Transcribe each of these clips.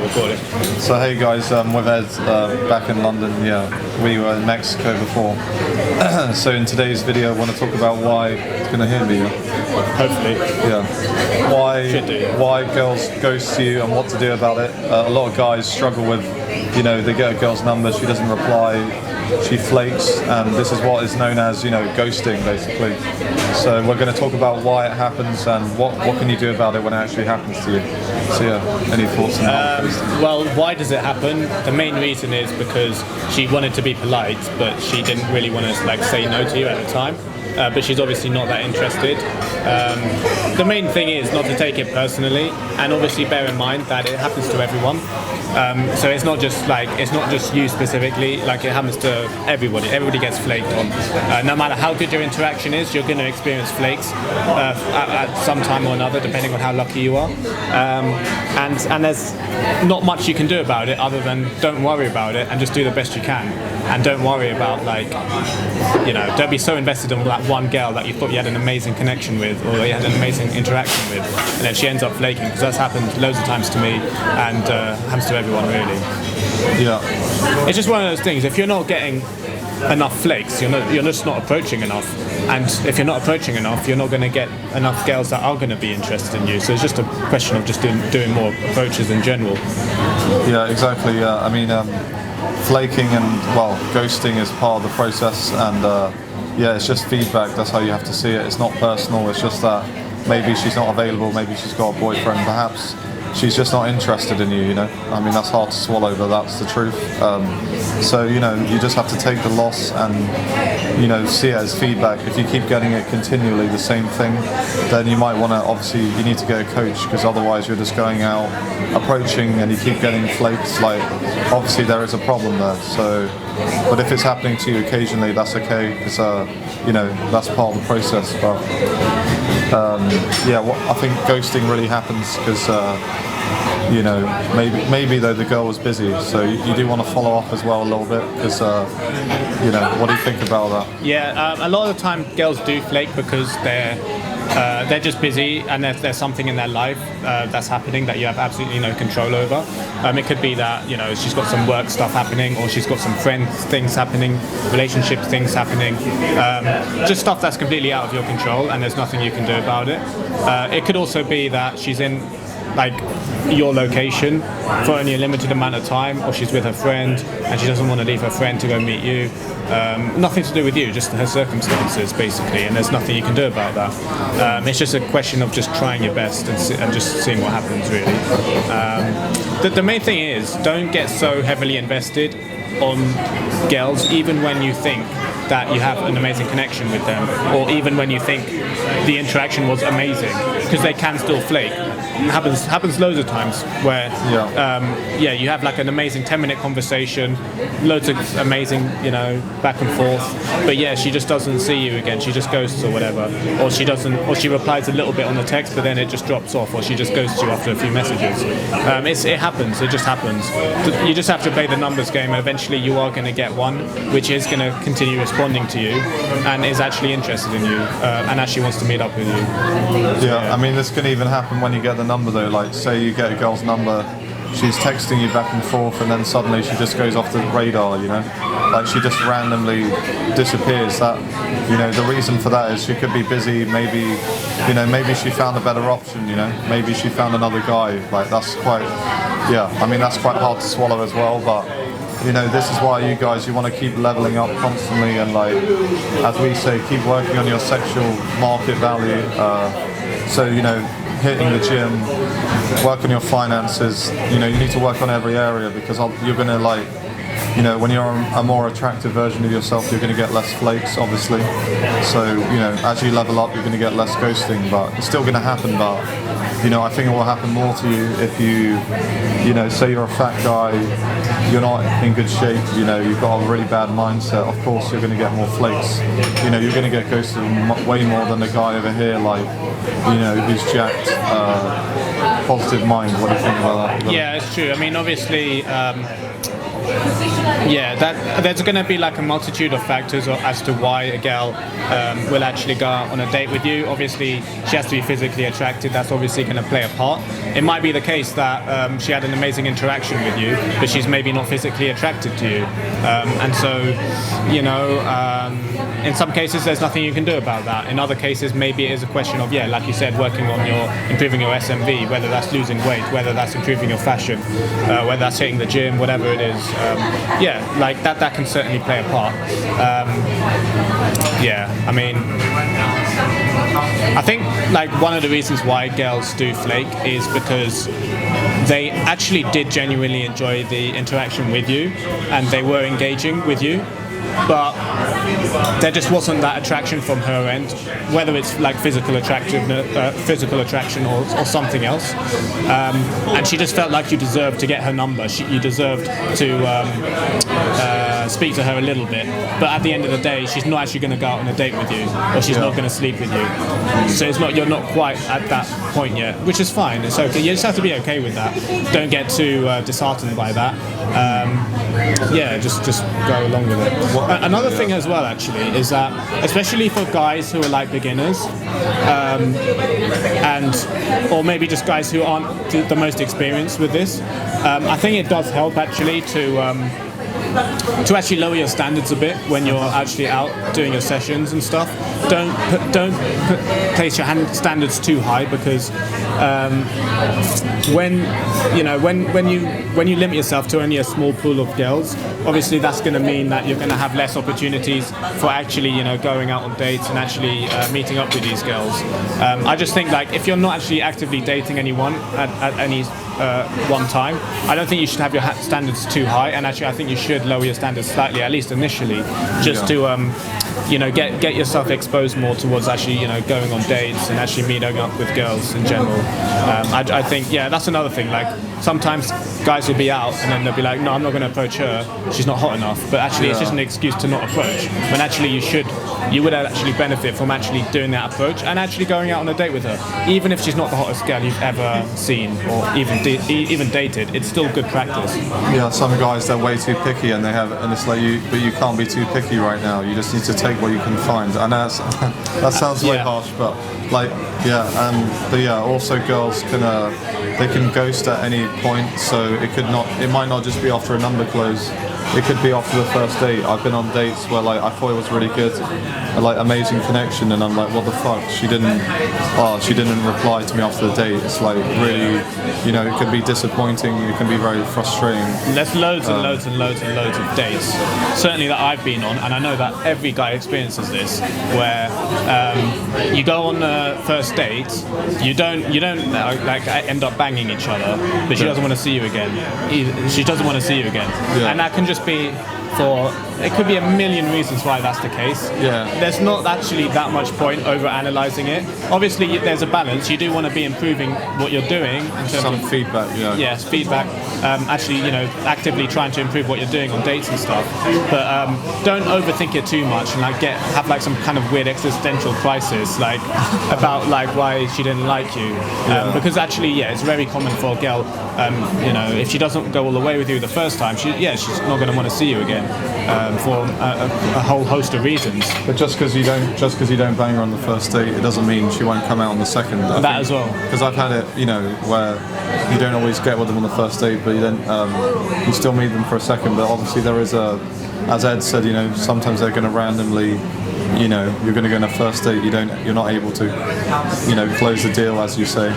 recording. So hey guys, with Ed back in London. Yeah, we were in Mexico before. So in today's video, I want to talk about why it's gonna hear me. Hopefully. Yeah. Why girls ghost you and what to do about it. A lot of guys struggle with, they get a girl's number, she doesn't reply, she flakes, and this is what is known as, ghosting basically. So we're going to talk about why it happens and what can you do about it when it actually happens to you. So yeah, any thoughts on that? Well, why does it happen? The main reason is because she wanted to be polite, but she didn't really want to say no to you at the time. But she's obviously not that interested. The main thing is not to take it personally, and obviously bear in mind that it happens to everyone. So it's not just you specifically. Like, it happens to everybody. Everybody gets flaked on. No matter how good your interaction is, you're going to experience flakes at some time or another, depending on how lucky you are. And there's not much you can do about it other than don't worry about it and just do the best you can. And don't worry about don't be so invested in that one girl that you thought you had an amazing connection with or you had an amazing interaction with, and then she ends up flaking, because that's happened loads of times to me and happens to everyone really. Yeah. It's just one of those things. If you're not getting enough flakes, you're just not approaching enough, and if you're not approaching enough, you're not going to get enough girls that are going to be interested in you. So it's just a question of just doing more approaches in general. Yeah, exactly. Yeah, I mean, flaking and ghosting is part of the process, and it's just feedback. That's how you have to see it. It's not personal. It's just that maybe she's not available. Maybe she's got a boyfriend. Perhaps she's just not interested in you. I mean, that's hard to swallow, but that's the truth. So you just have to take the loss and see it as feedback. If you keep getting it continually, the same thing, then you might want to, obviously you need to get a coach, because otherwise you're just going out approaching and you keep getting flakes. Like, obviously there is a problem there. So, but if it's happening to you occasionally, that's okay, because that's part of the process. But I think ghosting really happens because maybe though the girl was busy, so you do want to follow up as well a little bit, because what do you think about that? Yeah, a lot of the time girls do flake because they're just busy, and there's something in their life that's happening that you have absolutely no control over. It could be that she's got some work stuff happening, or she's got some friends things happening, relationship things happening, just stuff that's completely out of your control, and there's nothing you can do about it. It could also be that she's in your location for only a limited amount of time, or she's with her friend and she doesn't want to leave her friend to go meet you. Nothing to do with you, just her circumstances basically, and there's nothing you can do about that. It's just a question of just trying your best and just seeing what happens really. The main thing is, don't get so heavily invested on girls, even when you think that you have an amazing connection with them, or even when you think the interaction was amazing, because they can still flake. It happens loads of times where you have an amazing 10-minute conversation, loads of amazing back and forth, but she just doesn't see you again. She just ghosts or whatever, or she replies a little bit on the text, but then it just drops off, or she just ghosts you after a few messages. It happens. It just happens. You just have to play the numbers game, and eventually you are going to get one which is going to continue responding to you and is actually interested in you and actually wants to meet up with you. I mean, this can even happen when you get the number though. Like, say you get a girl's number, she's texting you back and forth, and then suddenly she just goes off the radar, like she just randomly disappears. That the reason for that is she could be busy, maybe she found a better option, maybe she found another guy. Like, that's quite that's quite hard to swallow as well. But this is why you want to keep leveling up constantly, and as we say, keep working on your sexual market value. So hitting the gym, work on your finances. You need to work on every area, because you're going to when you're a more attractive version of yourself, you're going to get less flakes, obviously. So as you level up, you're going to get less ghosting, but it's still going to happen. But I think it will happen more to you if you say you're a fat guy, you're not in good shape, you've got a really bad mindset. Of course you're going to get more flakes. You're going to get ghosted way more than the guy over here, who's jacked, positive mind. What do you think about that? Yeah, it's true. I mean, obviously Yeah, that there's going to be like a multitude of factors as to why a girl will actually go out on a date with you. Obviously, she has to be physically attracted. That's obviously going to play a part. It might be the case that she had an amazing interaction with you, but she's maybe not physically attracted to you. And so, you know, in some cases, there's nothing you can do about that. In other cases, maybe it is a question of, like you said, working on improving your SMV, whether that's losing weight, whether that's improving your fashion, whether that's hitting the gym, whatever it is. Like that can certainly play a part. I mean, I think like one of the reasons why girls do flake is because they actually did genuinely enjoy the interaction with you and they were engaging with you, but there just wasn't that attraction from her end, whether it's like physical attraction or something else. And she just felt like you deserved to get her number. You deserved to speak to her a little bit. But at the end of the day, she's not actually going to go out on a date with you, or she's not going to sleep with you. So you're not quite at that point yet, which is fine. It's okay. You just have to be okay with that. Don't get too disheartened by that. Just go along with it. Another thing as well, actually, is that especially for guys who are like beginners, or maybe just guys who aren't the most experienced with this, I think it does help actually to actually lower your standards a bit when you're actually out doing your sessions and stuff. Don't place your standards too high, because when you limit yourself to only a small pool of girls, obviously that's going to mean that you're going to have less opportunities for actually going out on dates and actually meeting up with these girls. I just think like if you're not actually actively dating anyone at any one time, I don't think you should have your standards too high, and actually I think you should lower your standards slightly, at least initially, just to get yourself exposed more towards actually going on dates and actually meeting up with girls in general. I think that's another thing. Like sometimes guys will be out and then they'll be like, no, I'm not going to approach her, she's not hot enough. But actually it's just an excuse to not approach, when actually you would actually benefit from actually doing that approach and actually going out on a date with her, even if she's not the hottest girl you've ever seen or even dated. It's still good practice. Yeah, some guys, they're way too picky, and it's like but you can't be too picky right now. You just need to take what you can find. I know that sounds way harsh, but also girls can ghost at any point, so it might not just be after a number close. It could be after the first date. I've been on dates where like I thought it was really good, amazing connection, and I'm like, what the fuck? She didn't reply to me after the date. It's like really, it can be disappointing. It can be very frustrating. There's loads and loads and loads and loads of dates, certainly that I've been on, and I know that every guy experiences this, where you go on the first date, you don't end up banging each other, but she doesn't want to see you again. She doesn't want to see you again, and that can just be it could be a million reasons why that's the case. There's not actually that much point over analysing it. Obviously there's a balance. You do want to be improving what you're doing in terms of feedback. Yes, feedback. Actually, actively trying to improve what you're doing on dates and stuff. But don't overthink it too much and have some kind of weird existential crisis about why she didn't like you. Because actually, it's very common for a girl. If she doesn't go all the way with you the first time, she's not going to want to see you again. For a whole host of reasons. But just because you don't bang her on the first date, it doesn't mean she won't come out on the second. As well. Because I've had it, where you don't always get with them on the first date, but you still meet them for a second. But obviously there is as Ed said, sometimes they're going to randomly, you're going to go on a first date, you're not able to, close the deal as you say.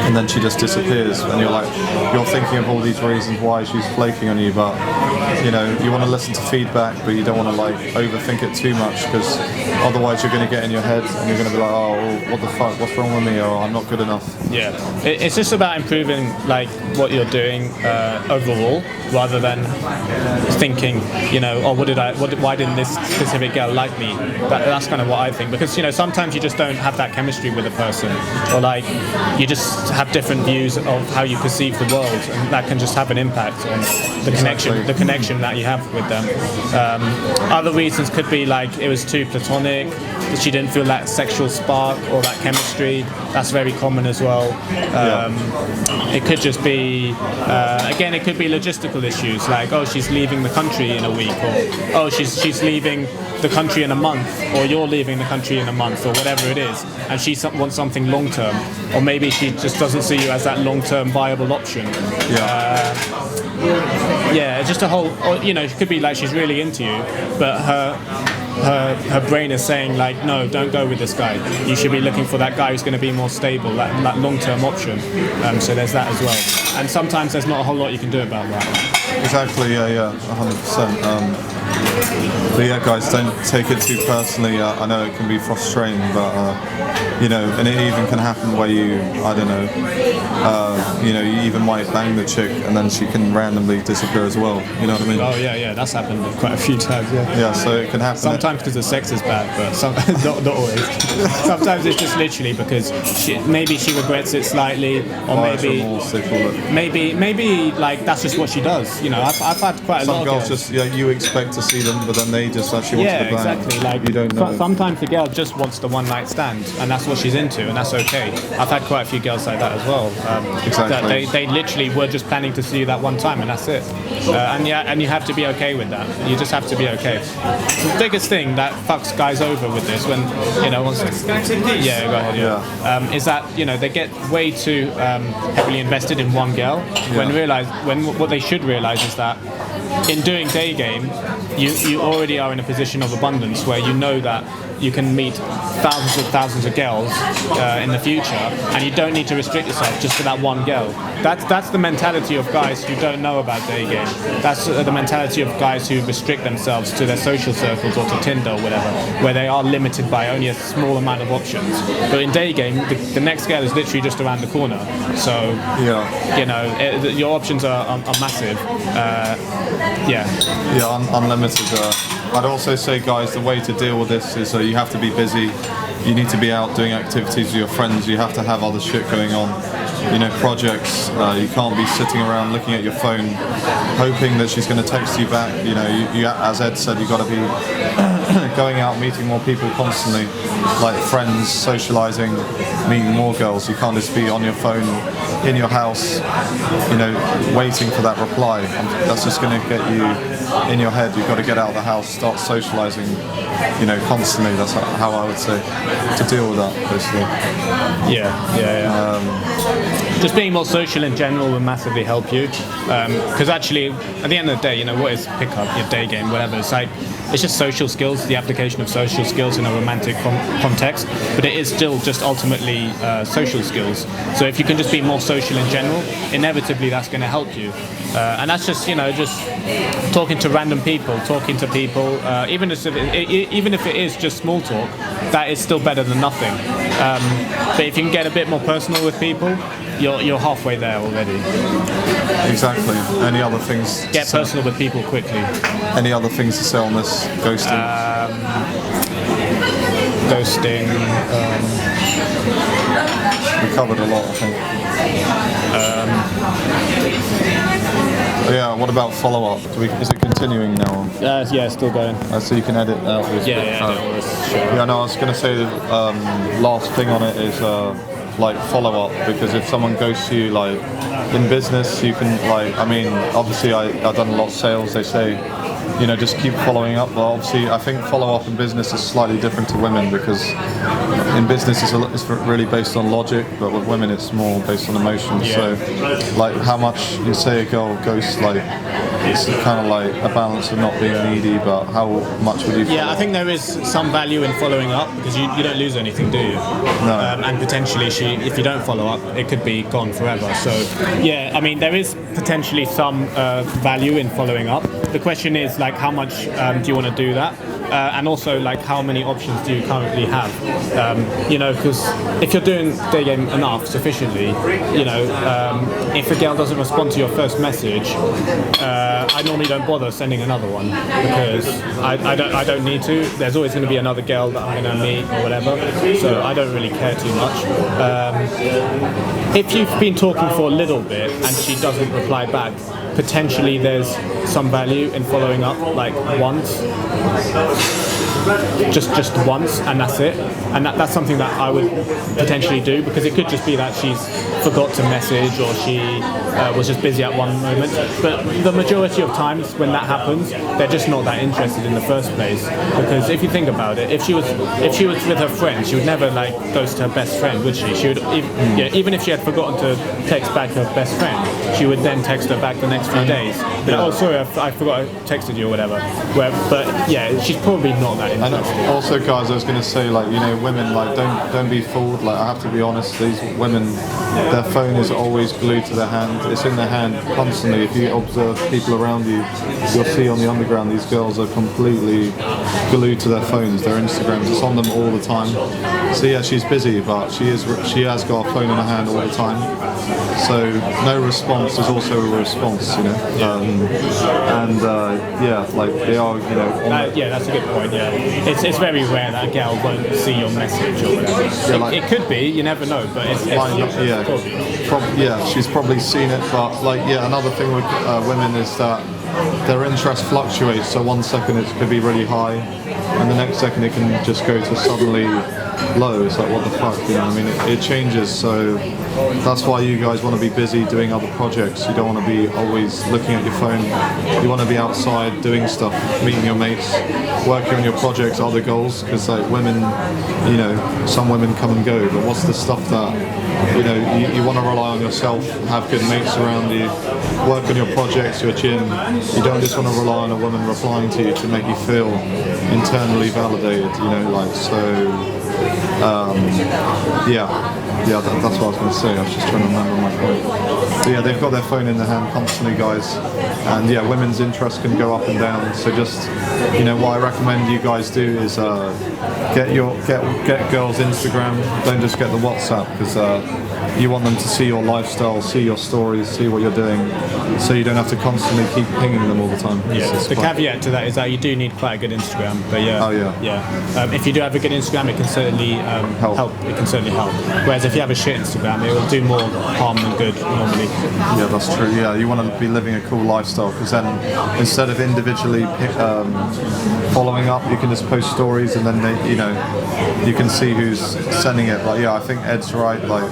And then she just disappears, and you're thinking of all these reasons why she's flaking on you, but you want to listen to feedback, but you don't want to overthink it too much, because otherwise you're going to get in your head and you're going to be like, oh, well, what the fuck, what's wrong with me, or I'm not good enough. It's just about improving what you're doing overall, rather than thinking, why didn't this specific girl like me me. That's kind of what I think, because sometimes you just don't have that chemistry with a person, or like you just have different views of how you perceive the world, and that can just have an impact on the connection that you have with them. Other reasons could be like it was too platonic, that she didn't feel that sexual spark or that chemistry. That's very common as well. It could just be, again, it could be logistical issues, like, oh, she's leaving the country in a week, or oh, she's leaving the country in a month, or you're leaving the country in a month, or whatever it is, and she wants something long term, or maybe she just doesn't see you as that long term viable option. Yeah, just a whole, or, it could be like she's really into you, but her brain is saying like, no, don't go with this guy. You should be looking for that guy who's going to be more stable, that long-term option. So there's that as well. And sometimes there's not a whole lot you can do about that. Exactly, 100%. But yeah, guys, don't take it too personally. I know it can be frustrating, but and it even can happen where you even might bang the chick and then she can randomly disappear as well. You know what I mean? Oh yeah, that's happened quite a few times. Yeah, so it can happen. Sometimes because the sex is bad, but not always. Sometimes it's just literally because maybe she regrets it slightly, or maybe like that's just what she does. I've had quite a lot of girls. Just you expect to see them, but then they just actually want to bang. Yeah, exactly. Like you don't know. Sometimes the girl just wants the one night stand, and that's what she's into, and that's okay. I've had quite a few girls like that as well. Exactly. They literally were just planning to see you that one time, and that's it. And you have to be okay with that. You just have to be okay. The biggest thing that fucks guys over with this, when once, yeah, go ahead. Yeah. Is that they get way too heavily invested in one girl, when what they should realize is that in doing day game, you already are in a position of abundance where you know that you can meet thousands of girls in the future, and you don't need to restrict yourself just to that one girl. That's the mentality of guys who don't know about day game. That's the mentality of guys who restrict themselves to their social circles or to Tinder or whatever, where they are limited by only a small amount of options. But in day game, the next girl is literally just around the corner. So your options are massive. Unlimited. I'd also say, guys, the way to deal with this is you have to be busy. You need to be out doing activities with your friends. You have to have other shit going on. Projects. You can't be sitting around looking at your phone, hoping that she's going to text you back. You as Ed said, you've got to be going out, meeting more people constantly, like friends, socializing, meeting more girls. You can't just be on your phone in your house, waiting for that reply. That's just going to get you in your head. You've got to get out of the house, start socializing, constantly. That's how I would say to deal with that, basically. Just being more social in general will massively help you, because actually, at the end of the day, what is pickup, your day game, whatever. It's just social skills, the application of social skills in a romantic context, but it is still just ultimately social skills. So if you can just be more social in general, inevitably that's going to help you. And that's just just talking to random people, even if it is just small talk, that is still better than nothing. But if you can get a bit more personal with people, you're halfway there already. Exactly. Any other things? Get personal with people quickly. Any other things to say on this ghosting? We covered a lot, I think. What about follow-up? Is it continuing now? Still going. So you can edit out this. Sure. No, I was going to say the last thing on it is follow-up, because if someone goes to you in business, you can obviously I've done a lot of sales. They say just keep following up. But obviously, I think follow-up in business is slightly different to women, because in business it's really based on logic, but with women it's more based on emotion. So, how much you say a girl ghosts, it's kind of a balance of not being needy, but how much would you follow? I think there is some value in following up, because you don't lose anything, do you? No. And potentially if you don't follow up, it could be gone forever. So there is potentially some value in following up. The question is how much do you want to do that? and also like how many options do you currently have? You know, because if you're doing day game enough sufficiently, you know, if a girl doesn't respond to your first message, I normally don't bother sending another one because I don't need to. There's always going to be another girl that I'm going to meet or whatever, so I don't really care too much. If you've been talking for a little bit and she doesn't reply back, potentially there's some value in following up like once. Just once, and that's it. And that's something that I would potentially do, because it could just be that she's forgot to message or she was just busy at one moment. But the majority of times when that happens, they're just not that interested in the first place. Because if you think about it, if she was with her friends, she would never like ghost her best friend, would she? She would, even if she had forgotten to text back her best friend, she would then text her back the next few days. But, oh, sorry, I forgot I texted you or whatever. But yeah, she's probably not that interested. And also, guys, I was going to say, like, you know, women, like, don't be fooled. Like, I have to be honest, these women, their phone is always glued to their hand. It's in their hand constantly. If you observe people around you, you'll see on the underground these girls are completely glued to their phones, their Instagrams. It's on them all the time. So yeah, she's busy, but she has got a phone in her hand all the time. So no response is also a response, you know. Yeah, like they are, you know. Yeah, that's a good point. Yeah, it's very rare that a girl won't see your message or whatever. Yeah, like, it could be, you never know, but it's yeah, she's probably seen it. But like, yeah, another thing with women is that their interest fluctuates. So 1 second it could be really high, and the next second it can just go to suddenly low. It's like, what the fuck, you know? I mean, it changes. So that's why you guys want to be busy doing other projects. You don't want to be always looking at your phone. You want to be outside doing stuff, meeting your mates, working on your projects, other goals. Because like women, you know, some women come and go, but what's the stuff that, you know, you want to rely on yourself, have good mates around you, work on your projects, your gym. You don't just want to rely on a woman replying to you to make you feel internally validated, you know, like, so that's what I was going to say. I was just trying to remember my point. But yeah, they've got their phone in their hand constantly, guys, and yeah, women's interest can go up and down. So just, you know, what I recommend you guys do is get girls' Instagram. Don't just get the WhatsApp, because you want them to see your lifestyle, see your stories, see what you're doing, so you don't have to constantly keep pinging them all the time. Yeah, the caveat to that is that you do need quite a good Instagram. But yeah, if you do have a good Instagram, it can certainly help. It can certainly help. Whereas if you have a shit Instagram, it will do more harm than good normally. Yeah, that's true. Yeah, you want to be living a cool lifestyle, because then instead of individually following up, you can just post stories, and then you can see who's sending it. But yeah, I think Ed's right. Like,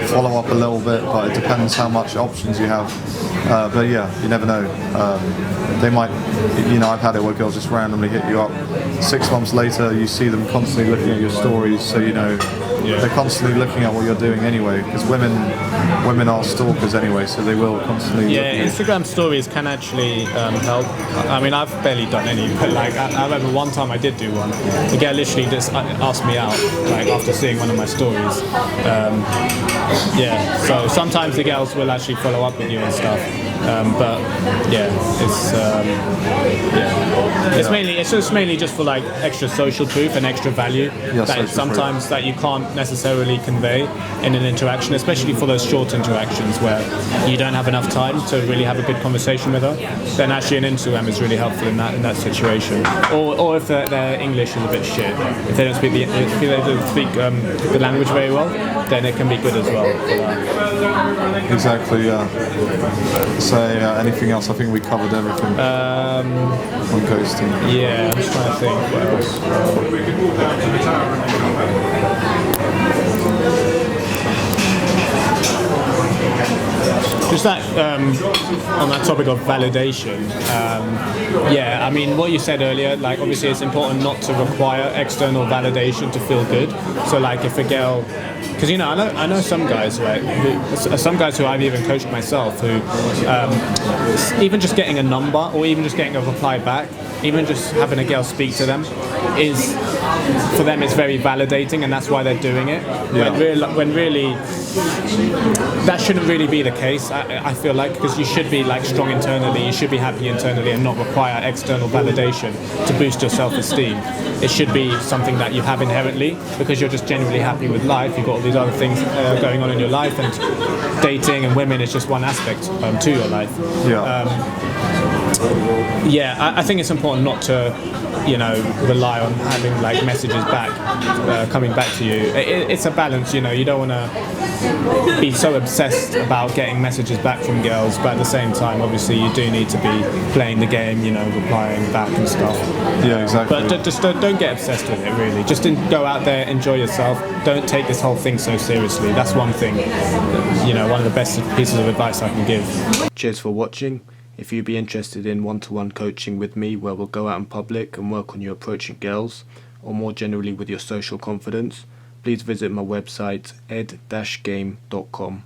follow up a little bit, but it depends how much options you have. But yeah, you never know. They might, you know, I've had it where girls just randomly hit you up. 6 months later, you see them constantly looking at your stories, so you know they're constantly looking at what you're doing anyway. Because women are stalkers anyway, so they will constantly. Yeah, Instagram stories can actually help. I mean, I've barely done any, but like I remember one time I did do one. The girl literally just asked me out, like after seeing one of my stories. So sometimes the girls will actually follow up with you and stuff. But yeah, it's just mainly just for like extra social proof and extra value that sometimes that you can't necessarily convey in an interaction, especially for those short interactions where you don't have enough time to really have a good conversation with her. Then actually an Instagram is really helpful in that situation. Or if their English is a bit shit, if they don't speak the language very well, then it can be good as well for that. Exactly. Yeah. So anything else? I think we covered everything on ghosting. Yeah, I'm just trying to think what else. Just that on that topic of validation, I mean, what you said earlier, like obviously it's important not to require external validation to feel good. So like if a girl, because you know, I know some guys, right? Some guys who I've even coached myself, who even just getting a number or even just getting a reply back even just having a girl speak to them is, for them, it's very validating, and that's why they're doing it. Yeah. When really that shouldn't really be the case. I feel like, because you should be like strong internally, you should be happy internally, and not require external validation to boost your self-esteem. It should be something that you have inherently, because you're just genuinely happy with life. You've got all these other things going on in your life, and dating and women is just one aspect to your life. I think it's important not to, rely on having like messages back, coming back to you. It's a balance, you don't want to be so obsessed about getting messages back from girls, but at the same time, obviously, you do need to be playing the game, replying back and stuff. Yeah, exactly. But just don't get obsessed with it, really. Just go out there, enjoy yourself. Don't take this whole thing so seriously. That's one thing, one of the best pieces of advice I can give. Cheers for watching. If you'd be interested in one-to-one coaching with me, where we'll go out in public and work on you approaching girls, or more generally with your social confidence, please visit my website ed-game.com.